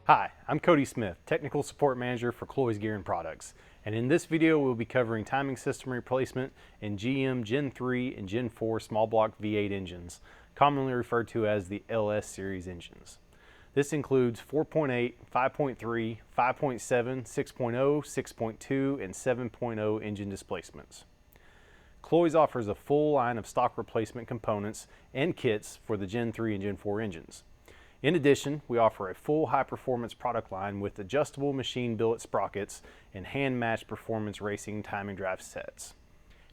Hi, I'm Cody Smith, Technical Support Manager for Cloyes Gear and Products, and in this video we'll be covering timing system replacement in GM Gen 3 and Gen 4 small block V8 engines, commonly referred to as the LS series engines. This includes 4.8, 5.3, 5.7, 6.0, 6.2, and 7.0 engine displacements. Cloyes offers a full line of stock replacement components and kits for the Gen 3 and Gen 4 engines. In addition, we offer a full high-performance product line with adjustable machine billet sprockets and hand-matched performance racing timing drive sets.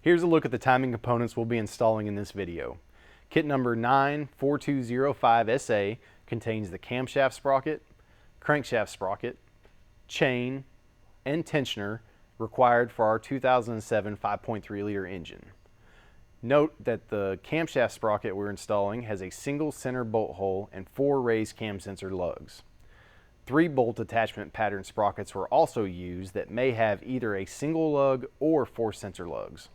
Here's a look at the timing components we'll be installing in this video. Kit number 94205SA contains the camshaft sprocket, crankshaft sprocket, chain, and tensioner required for our 2007 5.3 liter engine. Note that the camshaft sprocket we're installing has a single center bolt hole and 4 raised cam sensor lugs. 3 bolt attachment pattern sprockets were also used that may have either a single lug or 4 sensor lugs.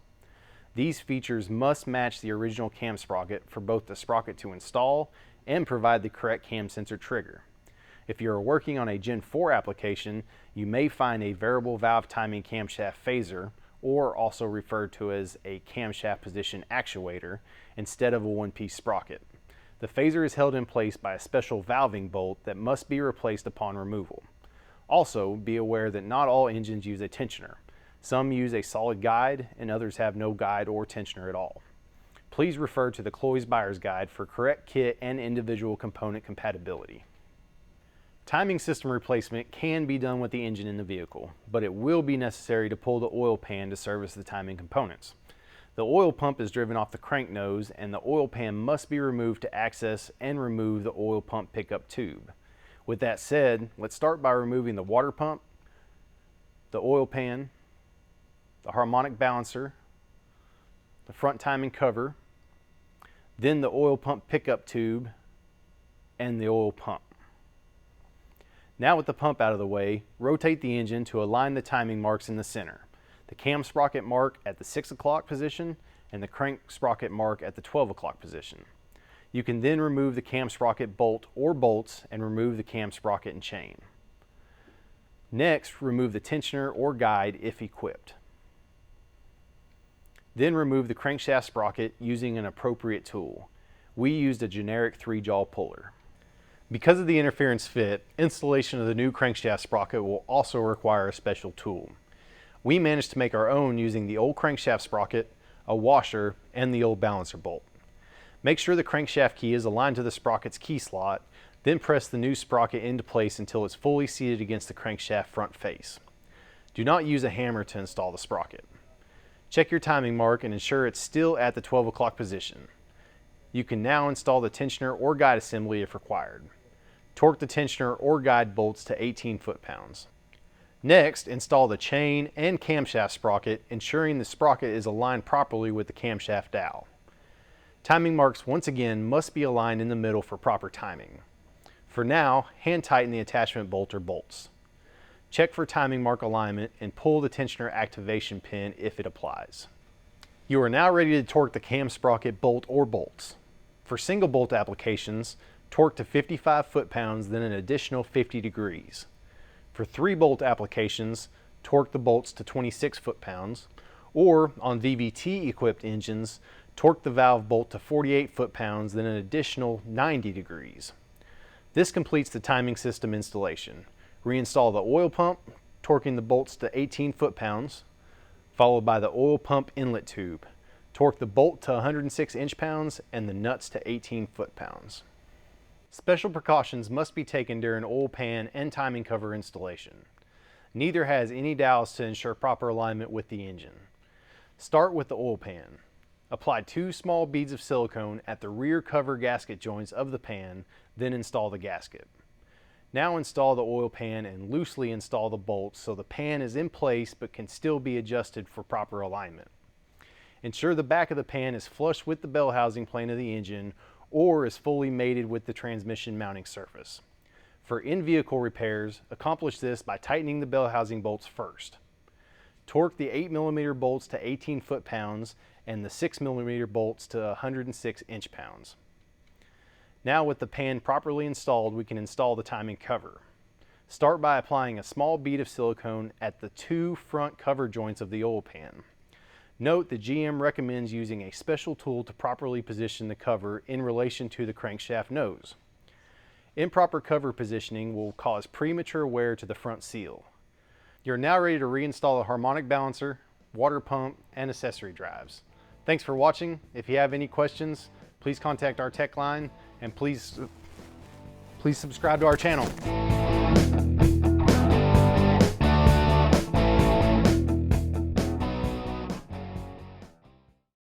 These features must match the original cam sprocket for both the sprocket to install and provide the correct cam sensor trigger. If you are working on a Gen 4 application, you may find a variable valve timing camshaft phaser, or also referred to as a camshaft position actuator, instead of a one-piece sprocket. The phaser is held in place by a special valving bolt that must be replaced upon removal. Also, be aware that not all engines use a tensioner. Some use a solid guide and others have no guide or tensioner at all. Please refer to the Cloyes Buyer's Guide for correct kit and individual component compatibility. Timing system replacement can be done with the engine in the vehicle, but it will be necessary to pull the oil pan to service the timing components. The oil pump is driven off the crank nose and the oil pan must be removed to access and remove the oil pump pickup tube. With that said, let's start by removing the water pump, the oil pan, the harmonic balancer, the front timing cover, then the oil pump pickup tube, and the oil pump. Now with the pump out of the way, rotate the engine to align the timing marks in the center. The cam sprocket mark at the 6 o'clock position and the crank sprocket mark at the 12 o'clock position. You can then remove the cam sprocket bolt or bolts and remove the cam sprocket and chain. Next, remove the tensioner or guide if equipped. Then remove the crankshaft sprocket using an appropriate tool. We used a generic 3-jaw puller. Because of the interference fit, installation of the new crankshaft sprocket will also require a special tool. We managed to make our own using the old crankshaft sprocket, a washer, and the old balancer bolt. Make sure the crankshaft key is aligned to the sprocket's key slot, then press the new sprocket into place until it's fully seated against the crankshaft front face. Do not use a hammer to install the sprocket. Check your timing mark and ensure it's still at the 12 o'clock position. You can now install the tensioner or guide assembly if required. Torque the tensioner or guide bolts to 18 foot-pounds. Next, install the chain and camshaft sprocket, ensuring the sprocket is aligned properly with the camshaft dowel. Timing marks once again must be aligned in the middle for proper timing. For now, hand tighten the attachment bolt or bolts. Check for timing mark alignment and pull the tensioner activation pin if it applies. You are now ready to torque the cam sprocket bolt or bolts. For single bolt applications, torque to 55 foot-pounds, then an additional 50 degrees. For 3-bolt applications, torque the bolts to 26 foot-pounds, or on VVT-equipped engines, torque the valve bolt to 48 foot-pounds, then an additional 90 degrees. This completes the timing system installation. Reinstall the oil pump, torquing the bolts to 18 foot-pounds, followed by the oil pump inlet tube. Torque the bolt to 106 inch-pounds and the nuts to 18 foot-pounds. Special precautions must be taken during oil pan and timing cover installation. Neither has any dowels to ensure proper alignment with the engine. Start with the oil pan. Apply 2 small beads of silicone at the rear cover gasket joints of the pan, then install the gasket. Now install the oil pan and loosely install the bolts so the pan is in place but can still be adjusted for proper alignment. Ensure the back of the pan is flush with the bell housing plane of the engine or is fully mated with the transmission mounting surface. For in-vehicle repairs, accomplish this by tightening the bell housing bolts first. Torque the 8mm bolts to 18 foot-pounds and the 6mm bolts to 106 inch-pounds. Now with the pan properly installed, we can install the timing cover. Start by applying a small bead of silicone at the 2 front cover joints of the oil pan. Note that GM recommends using a special tool to properly position the cover in relation to the crankshaft nose. Improper cover positioning will cause premature wear to the front seal. You're now ready to reinstall a harmonic balancer, water pump, and accessory drives. Thanks for watching. If you have any questions, please contact our tech line, and please subscribe to our channel.